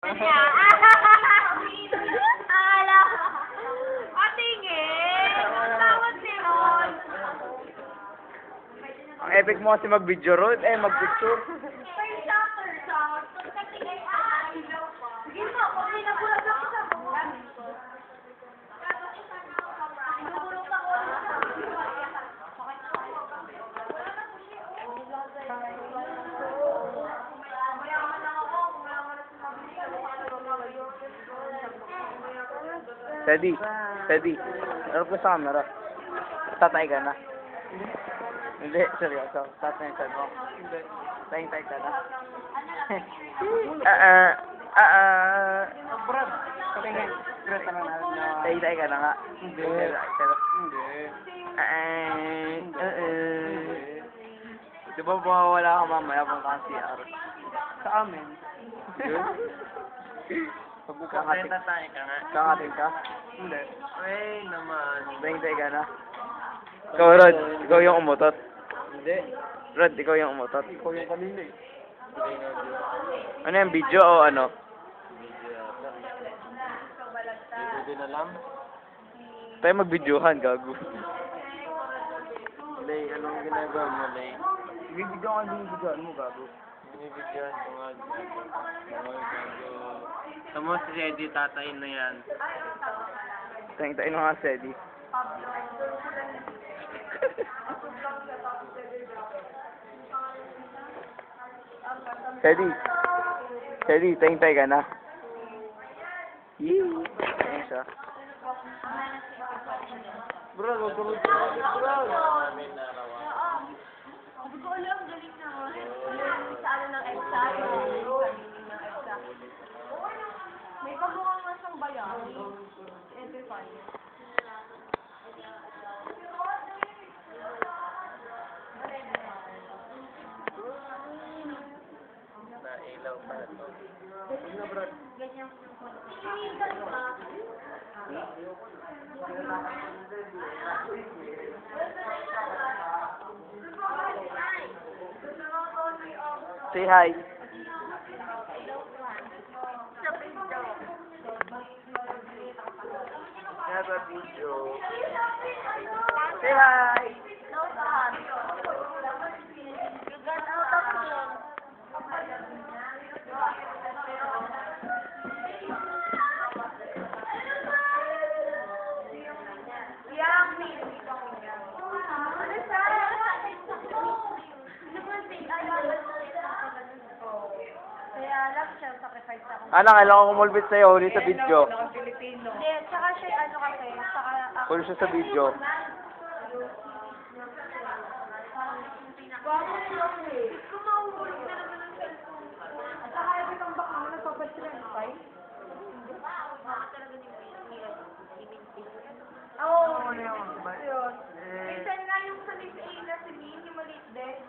Kanya. Akala ko. Patingin. Tawag si Ron. Ang epic mo kasi mag-video road, mag-picture. Sige mo, kung ninabulag ako sa buwan. Nabulog ako Steady. Steady. Harap ka sa camera. Tatay ka na. Hindi, seryoso. Tatay ka mo. Hindi. Tay ka na. Brad, patingin. Brad, tanong natin na... Tay ka na nga. Hindi. Di ba mawawala ka mamaya pang CR? Sa amin. Kakating tayo ka nga. Kakating ka? Hindi. Ay, naman. Tay ka na. Ikaw, Rod. Ikaw yung umutot. Hindi. Rod, ikaw yung umutot. Ikaw yung kanina eh. Ano yung video o ano? Hindi din alam. Tayo mag-videohan, gago. Lay, anong ginagawa mo, Lay? Video ka din videohan mo, gago. Binibigyan ko nga. Tamo si Eddie, tatay na yan. Tayo na nga, Sedi. Sedi, tayo ka na. Yee! Ayun siya. Bro, magkulog ka na, bro. Hindi ko alam, galing naman. Sa ano ng EDSA. May pagbukas nga siyang bayan. Edify. Nailaw pa ito. Ganyan. Say hi. Have a video. Say hi. No, saan? You got out of here. Kaya lang siya, sacrifice ako. Kailangan ko kumulbit sa'yo ulit sa video. Hindi, tsaka siya ano kasi, tsaka ako. Ulit siya sa video. Kung mahulog na naman ang cellphone. At saka yung itong baka mo, nagpapatrend pa eh. Oo. Yun. Minsan nga yung sa Miss Ina, si Min, yung maliit din.